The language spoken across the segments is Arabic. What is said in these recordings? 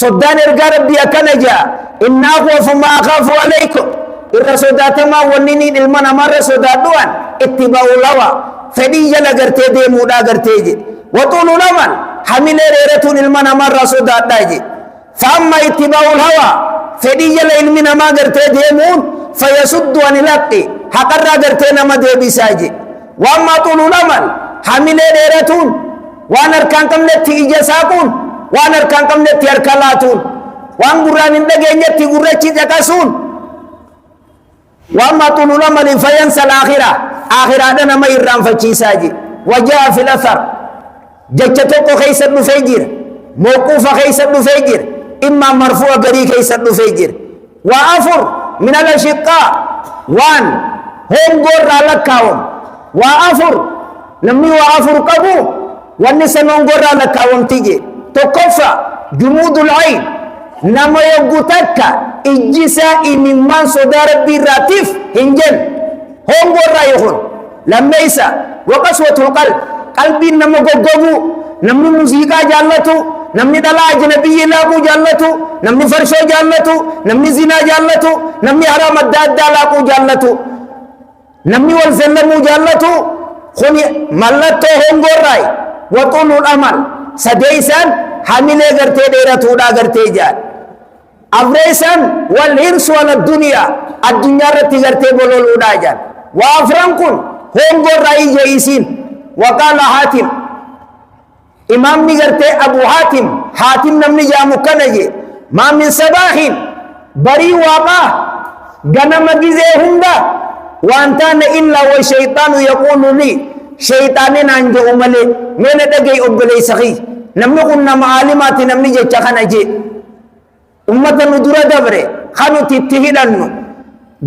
صدان إرقى ربي أكنجا إن أخوف ما أخاف عليكم إرى صداتما ونيني المنا مرة صداتوان اتباع لوا فدي جل قرتي دي مودا قرتي وطول لمن حمل ريرتون المنا مرة صدات داجي فأما اتباع الهوى فدي جل المنا ما قرتي دي مون فيسد عن الحق حقرى قرتي نما دي بساجي وأما طول لمن حمل ريرتون وانا اركان كم نتي إجاساكون وانا اركان كم نتي اركالاتون وان قران اندقى نتي قرأتي جكاسون وأما طول لمن فينسى الآخرة آخرة دنا ما يرام فجيساجي وجاء في الأثر جتتوكو خيس ابن فيجر موقوف خيس ابن فيجر إما مرفوع قري خيس ابن فيجر وأفر من الأشقاء وان هم قرى لكاهم وأفر نمي وأفر قبو والنسان هم قرى لكاهم تيجي تكفى جمود العين نما يقوتك إجسا إنمان صدار براتيف هنجن هم قرى يخون لما يسا وقسوة القلب قلبي نما قبو نمي موسيقى جالتو نمي دلا أجنبي لاقو جالتو نمي فرشو جالتو نمي زنا جالتو نمي حرام الداد لاقو جالتو نمي والزلمو جالتو خوني ملتو هم قرى وطول الأمل سديسان حمله کرتے دیرا تھوڑا کرتے جان افریسن والحرص على الدنيا الدنيا رتی کرتے بولو لوڑا جان وافرنکن ہوں گو رائی جائیسین وقال حاتم امام نی کرتے ابو حاتم حاتم نمنی جامو کنجے ما من صباحین بری واقع گنم گزے ہنگا وانتان الا والشیطان یقول لی شیطانین انجو املے میں نے دگئی اگلے سخی نمني كنا معلمات نمني جت خنا جي أمة ندرة دبره خانو تتهيلنو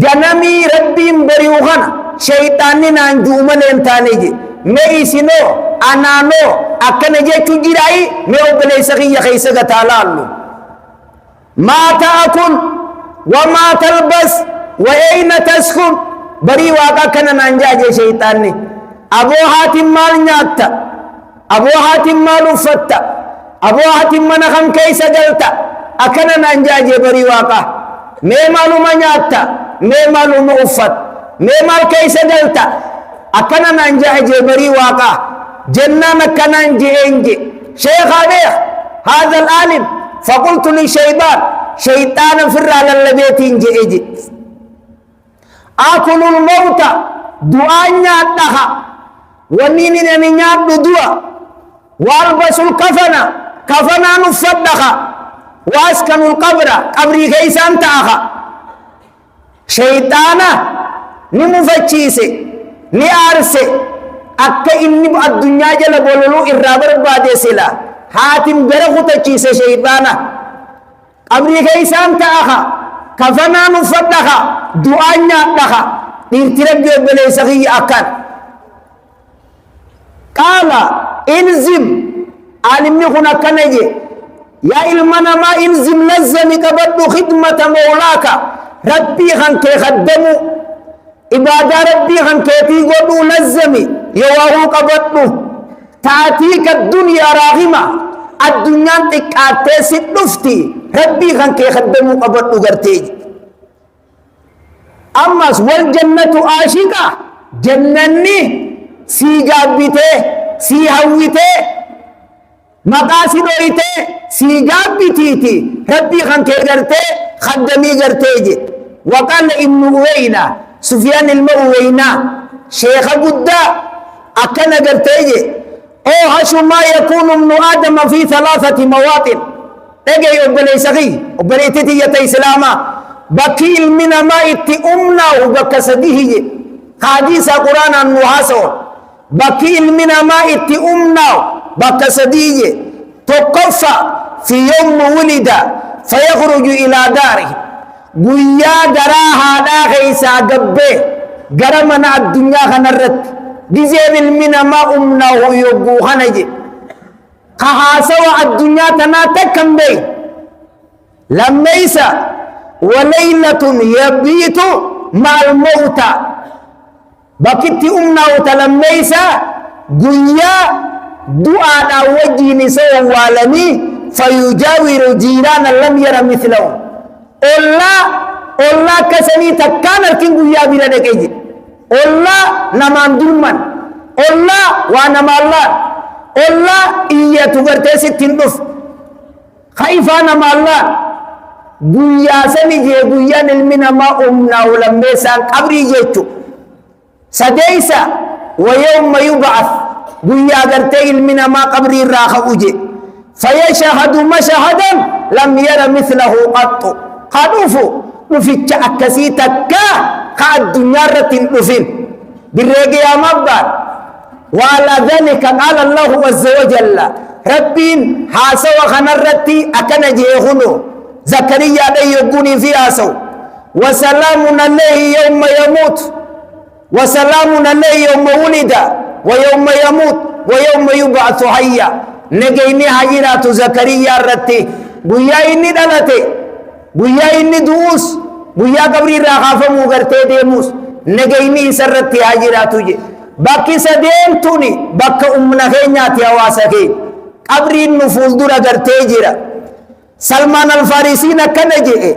جنامي ربي مبريو خنا شيطاني نانجو ملهم تاني جي ميسينو أنانو أكن جي تجيراي ميو بلي سخي خيسة تعالى ما تأكل وما تلبس وأين تسكن بري واقع كنا نانجا جي شيطاني أبو حاتم مال نياتا أبو حاتم مالو فتا أبو حاتم منخم كيس قلتا أكنا ننجاجي بري واقع مي مالو منياتا مي مالو مؤفت مي مال كيس قلتا أكنا ننجاجي بري واقع جنة مكنا ننجي شيخ عليه هذا العالم فقلت لشيطان شيطان فر على البيت ينجي آكل الموت دعاء نياتها ونيني نيات دعاء والبس الكفن كفنا نفدخا واسكن القبر قبري كيسان تاخا شيطانا نمفتشيسي نيارسي أكا إني الدنيا جل بولولو إرابر بادي سلا حاتم برخو تشيسي شيطانا قبري كيسان تاخا كفنا نفدخا دعانيا تاخا نرترب بلي سخي أكان قال انزم عالمني هنا كنجي يا إلمنا ما انزم لزمي قبض خدمة مولاك ربي خانك خدمو إبادة ربي خانك تيقودو لزمي يواهو قبضو تاتيك الدنيا راغمة الدنيا تكاتي ستفتي ربي خانك خدمو قبضو قرتيج أمس والجنة آشقة جنني سي جابته سي هويته مقاصد ويته سي جابتيتي ربي خان كيغرته خدمي غرتيجي وقال ابن أوينا سفيان المؤوينا شيخ قدا أكن غرتيجي أوحش ما يكون ابن آدم في 3 مواطن تجي أبلي سخي أبلي تتي إسلاما بكيل من ما إتئمنا وبكسديه حديث قرآن النحاسون بكيل من ما إتئمنا بكسديه تقفى في يوم ولد فيخرج إلى داره قويا دراها لا غيسا قبه قرمنا الدنيا خنرت ديزيب من ما أمنا ويبو خنجي خحاسوا الدنيا تناتكم بي لما يسا وليلة يبيت مع الموتى بكت أمنا وتلميسا قويا دعاء وجه نساء والمي فيجاور جيرانا لم ير مثلهم الله كسني تكان الكين قويا بلا دكيجي الله نمان دلمن الله وانا ما الله الله إيا تغرتي ستين دف خايفانا ما الله قويا سنجي قويا نلمنا ما أمنا ولميسان قبري جيتو سديسا ويوم يبعث قويا قرتي المنا ما قبري راخ أجي فيشهد مشهدا لم ير مثله قط خلوفو نفيتش أكسي تكا قاد الدنيا رتين نفين بالرقية مبار وعلى ذلك قال الله عز وجل ربين حاسوا خنرتي أكن جيهنو زكريا لي يقوني في آسو وسلام عليه يوم يموت وسلام عليه يوم ولد ويوم يموت ويوم يبعث حيا نجيني حجرات زكريا رتي بويا إني دلتي بويا إني دوس بويا قبري راخافة موغرتي ديموس نجيني سرتي حجرات جي باقي سدين توني باقي أمنا خينياتي أواسكي قبري النفوذ دورا غرتي جيرا سلمان الفارسي نكنجي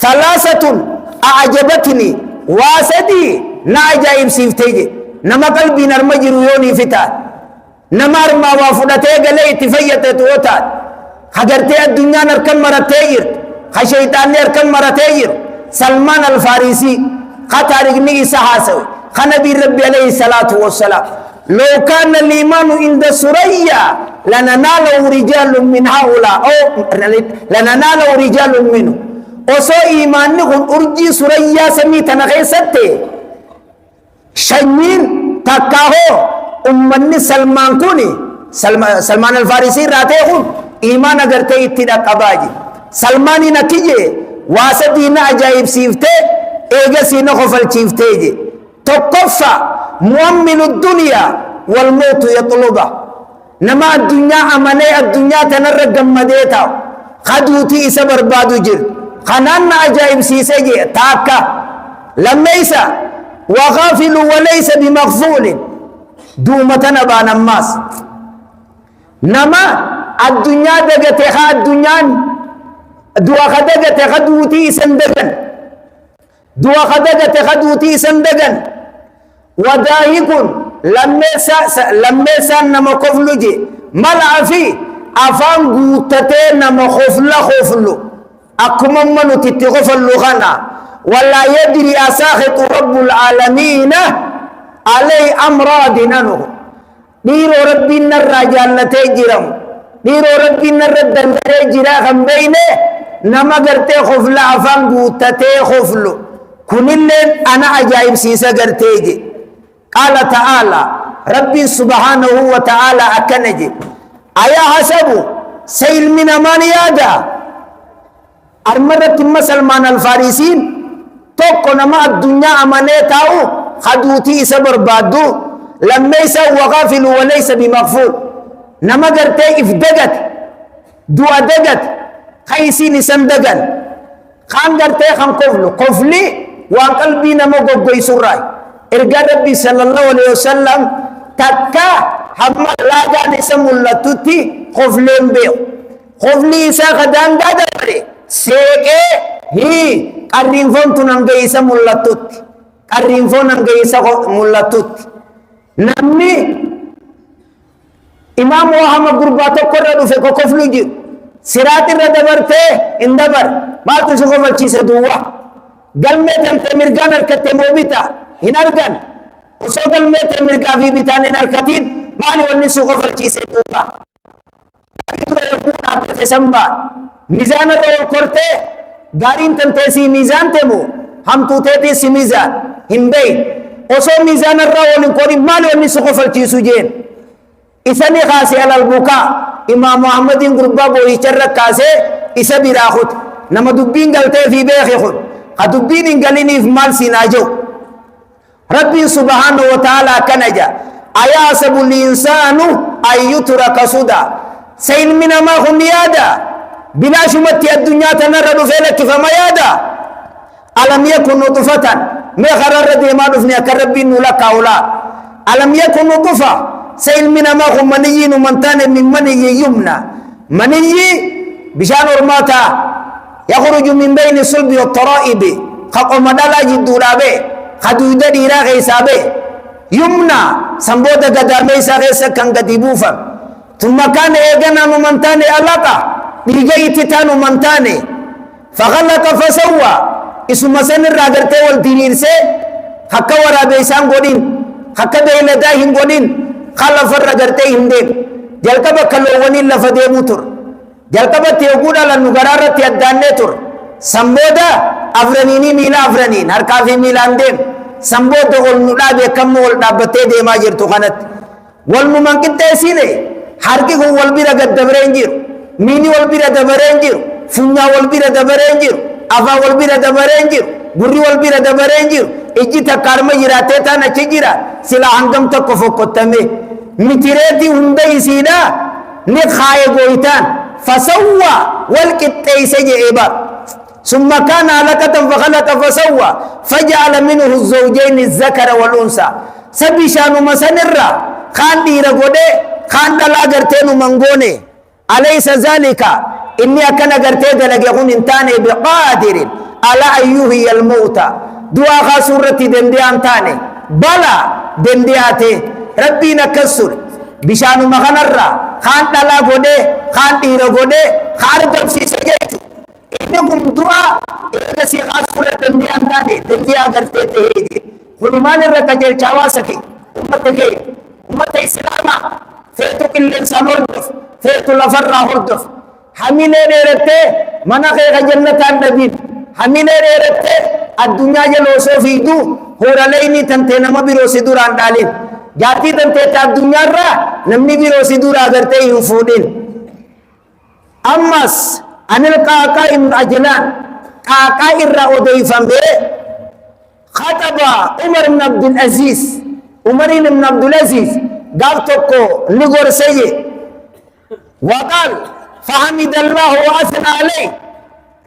ثلاثة أعجبتني واسدي نعجائب سيفتيجي نما قلبي نرمجر يوني فتات نمار ما وافدته غلي تفيته توتا حجرتي الدنيا نركن مرتير خشيطان نركن مرتير سلمان الفارسي خطارغني سحاسو خنبي ربي عليه الصلاه والسلام لو كان الايمان عند سريا لنناله رجال من هؤلاء او لنناله رجال منه وسو ايمان نكون ارجي سريا سميتنا غيسته شنين تكاهو أمني سلمان كوني سلمان الفارسي راتيهم إيمان أغرتي اتدا قباجي سلماني نكيجي واسدين عجائب سيفته إيجا سينا خفل سيفته تقفى مؤمن الدنيا والموت يطلبه نما الدنيا أمني الدنيا تنرق مديتا خدوتي إسا بربادو جر خنان عجائب سيسجي تاكا لما إسا وغافل وليس بمغفول دومتنا بان الناس نما الدنيا دغتها الدنيا دوا خدغت خدوتي سندغن دوا خدغت خدوتي سندغن وداهق لما نما كفلجي ملع في افان غوتته نما خفلو اكم من تتغفل غنا ولا يدري اساخط رب العالمين علي أمراض ننو ديرو ربي الرجال نتجرم ديرو ربي الرد نتجرم بينه نما قرتي خفل أفنقو تتي خفلو كن اللين أنا عجائب سيسا قرتيجي قال تعالى ربي سبحانه وتعالى أكنجي أيا حسبو سيل من أمان يادا أرمرت مسلمان الفارسين توقو نما الدنيا أمانيتاو خدوتي سبر بادو لما يسوى وغافل وليس بمغفول نما قرتي افدقت دوا دقت خيسين سندقن خان قرتي خان قفلي وان قلبي نما قبقي سراي ارقى ربي صلى الله عليه وسلم تكا حما لا جان اسم اللتوتي قفلين بيو قفلي إسا خدان قدري سيكي هي قرين فونتو نمجي اسم اللتوتي الرنفون انجيسا ملتوت نمني إمام وهم قرباتو قرر في كفلو جي سرات الردبرته اندبر ما تشوفوا الشيء سدوا قلمة تمرجان الكتمو بيتا هنرجان وسوق قلمة تمرجا في بيتان هنركتين ما نولي سوق الشيء سدوا تسمى ميزان الرول كرته دارين تنتسي ميزان تمو هم توتي سي ميزان هندي وسو ميزان الرول كوري ما نولي سوق الشيء سجين إسني خاصي على البكاء إمام محمد قربا بوي شرك كاسه إسا براخد نما دبين قلته في بيخ يخد خدبين قليني في مال سيناجو ربي سبحانه وتعالى كنجا أياسب الإنسان أن يترك سدى سين من ما هم يادا بلا شمتي الدنيا تنرد فيلك فما يادا ألم يكن نطفة ما خرر دي ما نفني كربين لك أولا ألم يكن نطفة سيل من ما هم منيين ومنتان من مني يمنى مني بشان أرماتا يخرج من بين الصلب والترائب خقوم دالا جدو رابي خدودة ديرا غيسابي يمنى سنبودا قدامي ساغيسا كان قدبوفا ثم كان إيغانا ممنتاني ألاقا بيجي تانو منتاني فغلق فسوى اسم مسن الراغرتي والدينير سي حكا ورا بيسان قدين حكا بيلداهم قدين خلف الراغرتي هندين جلقبا كالواني لفدي موتر جلقبا تيوغودا لنغرارة يداني تر سنبودا أفرنيني ميلا أفرنين هركافي ميلان دين سنبودا والنولا بكم والدابتي دي ما جرتو خانت والممكن تيسيني حركي هو والبيرا قد دبرين جير ميني والبيرا دبرين جير فنيا والبيرا دبرين جير أفا والبيرا دبرين جير بري والبيرا دبرين جير إجي تكارما جراتي تانا چجيرا سلا هنگم تکو فوقتمي متريتي هنده سيدا نخاي قويتان فسوى والكتئي سجي عبار ثم كان علقة فخلق فسوى فجعل منه الزوجين الذكر والأنثى سبشان مسنرا خان ديرا قده خان دلا غرتين منغوني أليس ذلك إني أكن غرتين دلقون انتاني بقادر على أيهي الموتى دعا سورة دنديان تاني بلا دندياتي ربي نكسر بشان مغنرا خان دلا قده خان ديرا قده خارج في سجيتو إنكم دعا إذا سيغا سورة دنديان تاني دنديان غرتين تهيدي خلمان الرقجل چاواسكي أمتك أمت إسلاما فيتو كل إنسان هردف فيتو لفرا هردف حميني ريرتي مناخي جنة النبي حميني ريرتي الدنيا جلوسو فيدو هورا ليني تنتين ما بيروسي دوران دالين جاتي تنتين تا الدنيا را نمني بيروسي دورا غرتي ينفودين أمس أن القاقا إم أجلان قاقا إرى أضيفا بي خطب عمر بن عبد العزيز عمر بن عبد العزيز قال تكو نغور سيء وقال فحمد الله وأثنى عليه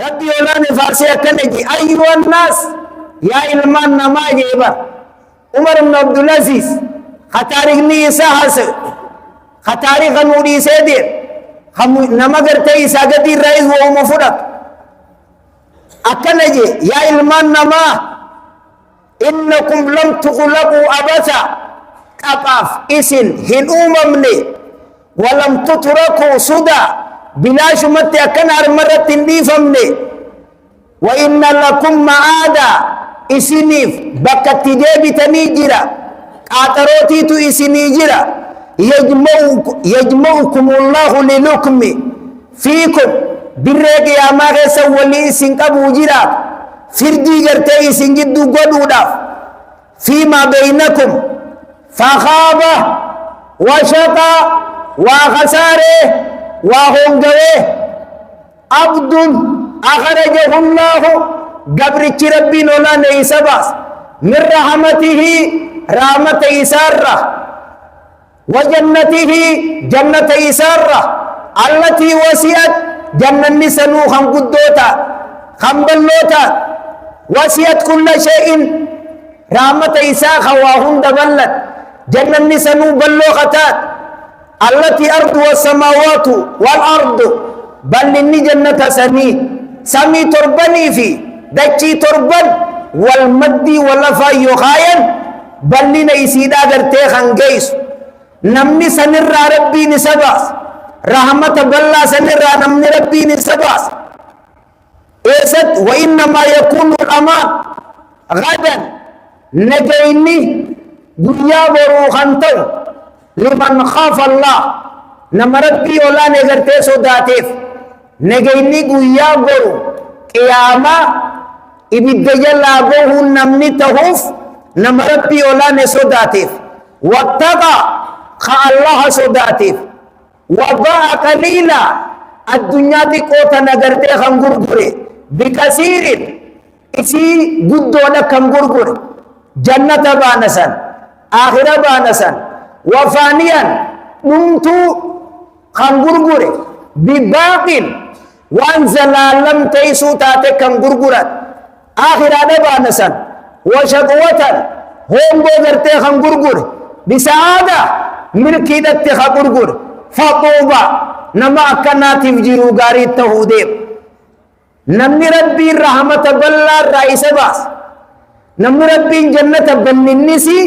ربي ولاني فارسيا كنجي أيها الناس يا إلمان نماجي إبا عمر بن عبد العزيز خطارق نيسا حسن خطارق نوري سيدير نمغر تيسا قدير رئيس وهو مفرق أكنجي يا إلمان نما إنكم لم تخلقوا أبدا كفاف إسن هن أممني ولم تتركوا صدا بلا شمت أكن مرة نيفمني وإن لكم معادا إسنيف بكت جيبي تنيجرا قاتروتي تو إسنيجرا يجمعكم الله للكم فيكم بريك يا ما غيسا ولي إسن كبو جرا فردي جرتي إسن جدو قدودا فيما بينكم فخاب وشقى وخساره وهنجوه عبد أخرجه الله قبر ربي نولا نيسباس من رحمته رحمة إسارة وجنته جنة إسارة التي وسعت جنة سنو خم قدوتا خم بلوتا وسعت كل شيء رحمة إساء خواهن دبلت جنة سنو بلوغتات التي أرض والسماوات والأرض بل إني جنة سمي تربني في دجي تربن والمدي واللفا يخاين بل لنا يسيدا غرتيخن جيس نمني سنر ربي نسباس رحمة بالله سنر نمني ربي نسباس إيست وإنما يكون الأمان غدا نجيني دنيا بروخنتو لمن خاف الله نمربي ولا نغرتي صداتيف نجيني قويا برو قياما إبدجل أبوه نمني تهوف نمربي ولا نصداتيف واتقى خا الله صداتيف وضاع قليلا الدنيا دي قوتا نغرتي خنغرغري بكثير إسي قدو لكم غرغري جنة بانسان آخرة بانسان وفانيا نمتو خنغرغري بباقين وانزل لم تيسو تاتي كم غرغرات آخرة بانسان وشقوة هم بغرتي خنغرغري بسعادة ملكي دتي خنغرغري فطوبة نما أكناتي فجيرو غاري التهوديم نمني ربي رحمة بالله رئيس باس نمني ربي جنة بننسي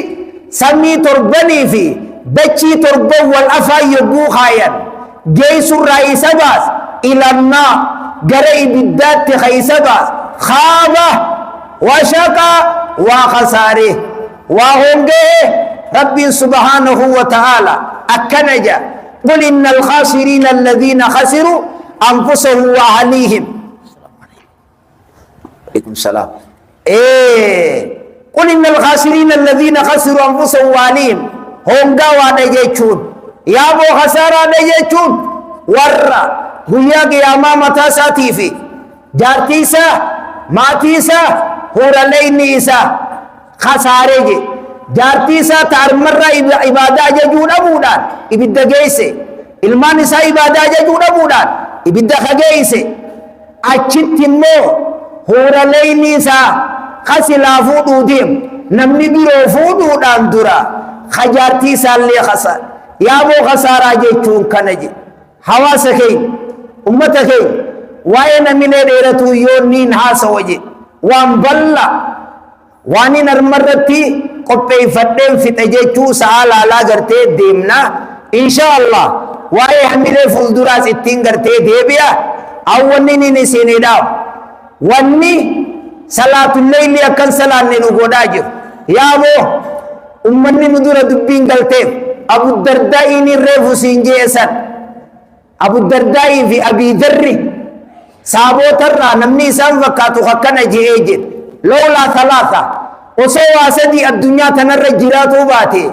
سمي تربني في بچي تربو والأفا يبو خاين جيس الرئيس باس إلى النار قرئ بالذات خيس باس خابه وشقى وخساره وهنجه ربي سبحانه وتعالى أكنجا قل إن الخاسرين الذين خسروا أنفسهم وأهليهم عليكم السلام قل إن الخاسرين الذين خسروا أنفسهم وأهليهم هنجا ودجيتشون يا أبو خسارة دجيتشون ورّا هيا قياما متى ساتيفي جارتيسا ماتيسا هورا لينيسا خسارجي جارتيسا تارمرة عبادة ججون أبودان إبدا جيسي المانسا عبادة ججون أبودان إبدا خجيسي أجت مو هورا لينيسا خسلا فودو ديم نمني بيرو فودو دان درا خجارتيسا اللي خسار يا بو خسارة جيتون كنجي حواسكين أمتكين وين من ديرتو يونين هاسا وجي وان بلا واني نرمرتي قبي فدين في تجيتو سالا لا غرتي ديمنا إن شاء الله واي حمل فلدراس اتين غرتي ديبيا أولي نسيني داو واني صلاة الليل أكن صلاة نلوغوداجر يا أبو أمني ندور دبين غلتي أبو الدرداء نرفو سنجيسا أبو الدرداء في أبي ذري سابو ترى نمني سام فكاتو خكنا جيجد لولا ثلاثة وسوى سدي الدنيا تنر جراتو باتي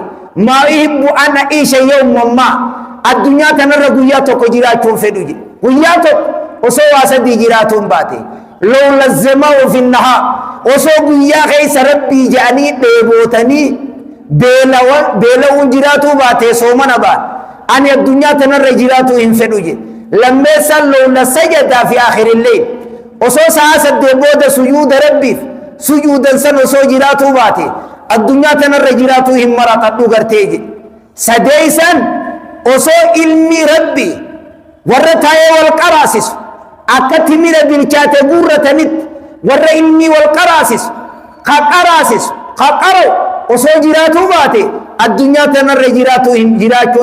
ما يحب أن أعيش يوم ما الدنيا تنر قياتو كجراتو فدوجي قياتو وسوى سدي جراتو باتي لولا الزمان في النهار وسوى قيا خيس ربي جاني بيبوتني بيلون جراتو باتي سومنا بات أن الدنيا تنر جراتو فدوجي لما يصلوا لسجد في آخر الليل وصو ساسد ديبود سجود ربي سجودا سن وصو جراتو باتي الدنيا تنر جراتو هم مراتو غرتيجي سديسا وصو علمي ربي ورتاي والقراسس أكتمر بالكات بورتنت ور علمي والقراسس قرو وصو جراتو باتي الدنيا تنر جراتو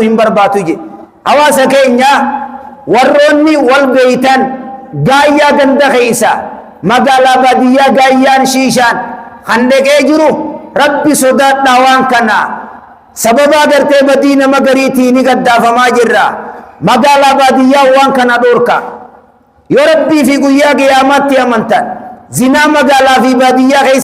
هم برباتو جي أواسا كينيا warroonni wal beeytan gaayyaa ganda keeysa magaalaa baadiyyaa gaayyaan shiishaan handhaqee jiru rabbi sodaadhaa waan kana sababa agartee badii nama gariitii ni gaddaafamaa jirra magaalaa baadiyyaa waan kana dhorka yoo rabbii fi guyyaa qiyaamaatti amantan zinaa magaalaa fi baadiyyaa keeysa